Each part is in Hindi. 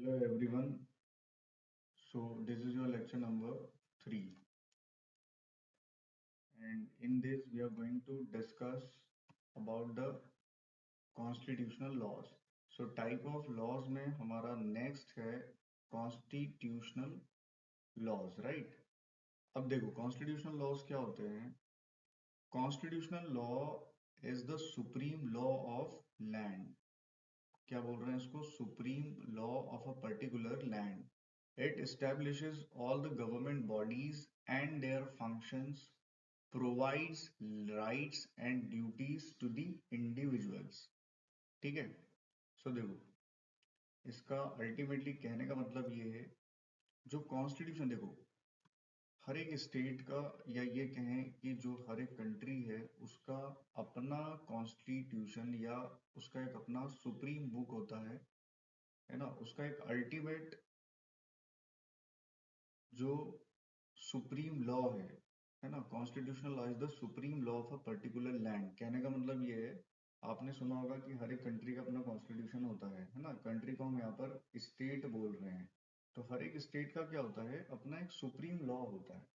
Hello everyone. So this is your lecture number 3, and in this we are going to discuss about the constitutional laws. So type of laws में हमारा next है constitutional laws, right? अब देखो constitutional laws क्या होते हैं? Constitutional law is the supreme law of land. क्या बोल रहे हैं इसको? Supreme law of a particular land. It establishes all the government bodies and their functions, provides rights and duties to the individuals. ठीक है? So देखो, इसका अल्टीमेटली कहने का मतलब ये है, जो कॉन्स्टिट्यूशन देखो, हर एक स्टेट का या ये कहें कि जो हर एक कंट्री है उसका अपना कॉन्स्टिट्यूशन या उसका एक अपना सुप्रीम बुक होता है ना, उसका एक अल्टीमेट जो सुप्रीम लॉ है ना, constitutional law is the supreme law of a particular land. कहने का मतलब ये है, आपने सुना होगा कि हर एक कंट्री का अपना कॉन्स्टिट्यूशन होता है ना, कंट्री को हम यहाँ पर स्टेट बोल रहे हैं, तो हर एक स्टेट का क्या होता है, अपना एक सुप्रीम लॉ होता है।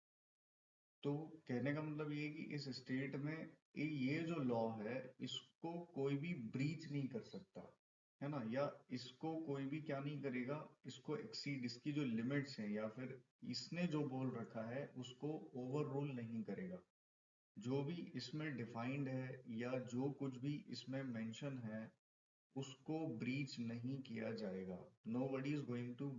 तो कहने का मतलब ये है कि इस स्टेट में ये जो लॉ है इसको कोई भी ब्रीच नहीं कर सकता, है ना, या इसको कोई भी क्या नहीं करेगा, इसको एक्सीड, इसकी जो लिमिट्स हैं या फिर इसने जो बोल रखा है उसको ओवर रूल नहीं करेगा। जो भी इसमें डिफाइंड है या जो कुछ भी इसमें मेंशन है उसको ब्रीच नहीं किया जाएगा। Nobody is going to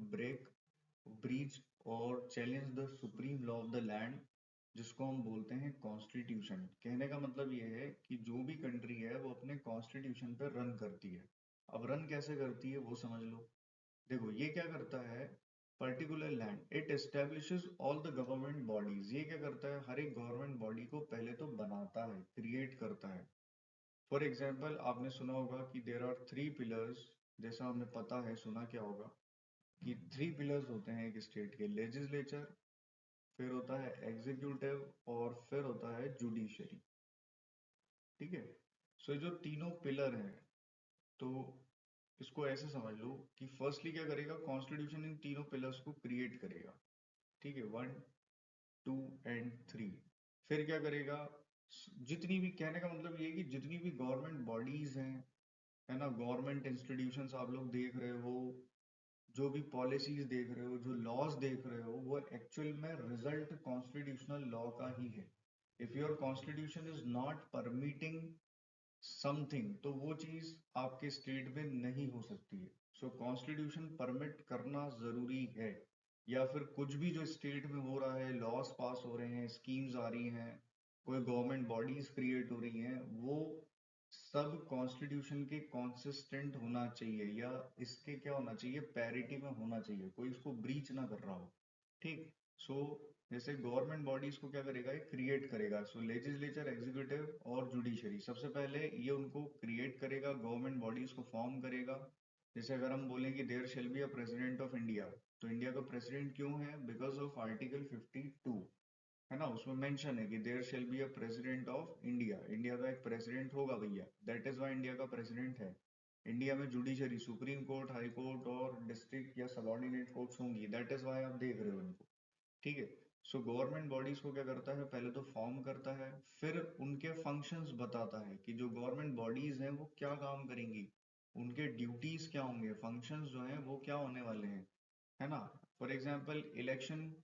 breach और challenge the supreme law of the land, जिसको हम बोलते हैं कॉन्स्टिट्यूशन। कहने का मतलब ये है कि जो भी कंट्री है वो अपने कॉन्स्टिट्यूशन पर रन करती है। अब रन कैसे करती है वो समझ लो। देखो ये क्या करता है, particular land it establishes all the government bodies. ये क्या करता है, हर एक गवर्नमेंट बॉडी को पहले तो बनाता है, क्रिएट करता है। फॉर एग्जाम्पल आपने सुना होगा कि देर आर 3 पिलर्स। जैसा हमें पता है, सुना क्या होगा कि 3 पिलर्स होते हैं एक स्टेट के, लेजिस्लेचर, फिर होता है एग्जीक्यूटिव, और फिर होता है जुडिशरी। ठीक है? सो जो तीनों पिलर हैं, तो इसको ऐसे समझ लो कि फर्स्टली क्या करेगा, कॉन्स्टिट्यूशन इन तीनों पिलर्स को क्रिएट करेगा। ठीक है, 1, 2 एंड 3। फिर क्या करेगा, जितनी भी, कहने का मतलब ये है कि जितनी भी गवर्नमेंट बॉडीज हैं, है ना, गवर्नमेंट इंस्टीट्यूशंस आप लोग देख रहे हो, जो भी पॉलिसीज देख रहे हो, जो लॉज देख रहे हो, वो एक्चुअल में रिजल्ट कॉन्स्टिट्यूशनल लॉ का ही है। If your constitution is not permitting something, तो वो चीज आपके स्टेट में नहीं हो सकती है। सो कॉन्स्टिट्यूशन परमिट करना जरूरी है। या फिर कुछ भी जो स्टेट में हो रहा है, लॉस पास हो रहे हैं, स्कीम्स आ रही हैं, कोई गवर्नमेंट बॉडीज क्रिएट हो रही हैं, वो सब कॉन्स्टिट्यूशन के कॉन्सिस्टेंट होना चाहिए, या इसके क्या होना चाहिए, पैरिटी में होना चाहिए, कोई इसको ब्रीच ना कर रहा हो। ठीक? सो जैसे गवर्नमेंट बॉडीज को क्या करेगा, ये क्रिएट करेगा। सो लेजिस्लेचर, एग्जीक्यूटिव और जुडिशरी, सबसे पहले ये उनको क्रिएट करेगा, गवर्नमेंट बॉडीज को फॉर्म करेगा। जैसे अगर हम बोलें कि there shall be a president of India, तो इंडिया का प्रेसिडेंट क्यों है, बिकॉज ऑफ आर्टिकल 52, है ना, उसमें मेंशन है कि there shall be a president of India, India का एक प्रेसिडेंट होगा भैया, दैट इज वाई इंडिया का प्रेसिडेंट है। इंडिया में judiciary, supreme court, high court और डिस्ट्रिक्ट या सबॉर्डिनेट कोर्ट्स होंगी, दैट इज वाई आप देख रहे हो इनको। ठीक है? सो गवर्नमेंट बॉडीज को क्या करता है, पहले तो फॉर्म करता है, फिर उनके फंक्शंस बताता है कि जो गवर्नमेंट बॉडीज हैं वो क्या काम करेंगी, उनके ड्यूटीज क्या होंगे, फंक्शंस जो हैं वो क्या होने वाले हैं, है ना। For example election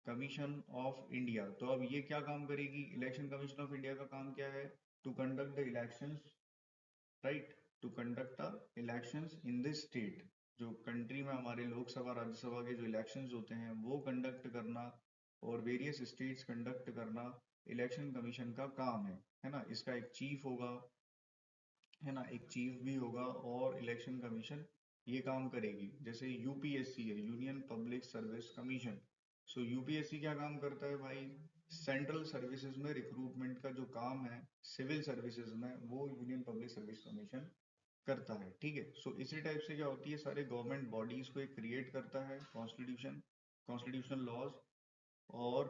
commission of India, तो अब ये क्या काम करेगी, इलेक्शन कमीशन ऑफ इंडिया का काम क्या है, to conduct the elections, right, to conduct the elections in this state. जो कंट्री में हमारे लोकसभा राज्यसभा के जो इलेक्शंस होते हैं वो कंडक्ट करना, और वेरियस स्टेट्स कंडक्ट करना इलेक्शन कमीशन का काम है ना। इसका एक चीफ होगा, है ना, एक चीफ भी होगा, और इलेक्शन कमीशन ये काम करेगी। जैसे यूपीएससी है, यूनियन पब्लिक सर्विस कमीशन। सो यूपीएससी क्या काम करता है भाई, सेंट्रल सर्विसेज में रिक्रूटमेंट का जो काम है सिविल सर्विसेज में, वो यूनियन पब्लिक सर्विस कमीशन करता है। ठीक है? सो इसी टाइप से क्या होती है, सारे गवर्नमेंट बॉडीज को एक क्रिएट करता है कॉन्स्टिट्यूशन, कॉन्स्टिट्यूशनल लॉज, और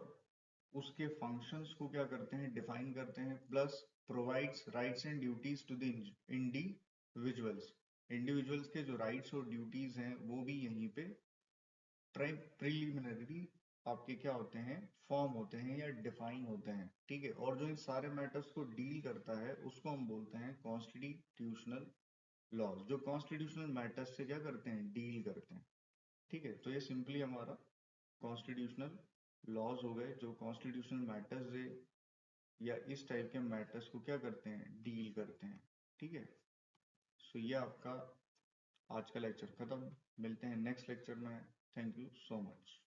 उसके फंक्शंस को क्या करते हैं, डिफाइन करते हैं, plus provides rights and duties to the individuals. Individuals के जो राइट्स और ड्यूटीज हैं वो भी यहीं पे प्रिलिमिनरी आपके क्या होते हैं, फॉर्म होते हैं या डिफाइन होते हैं, ठीक है। और जो इन सारे मैटर्स को डील करता है उसको हम बोलते हैं कॉन्स्टिट्यूशनल लॉज, जो कॉन्स्टिट्यूशनल मैटर्स से क्या करते हैं, डील करते हैं, ठीक है। तो ये सिंपली हमारा कॉन्स्टिट्यूशनल लॉज हो गए जो कॉन्स्टिट्यूशनल मैटर्स है या इस टाइप के मैटर्स को क्या करते हैं, डील करते हैं, ठीक है। सो ये आपका आज का लेक्चर खत्म, मिलते हैं नेक्स्ट लेक्चर में। Thank you so much.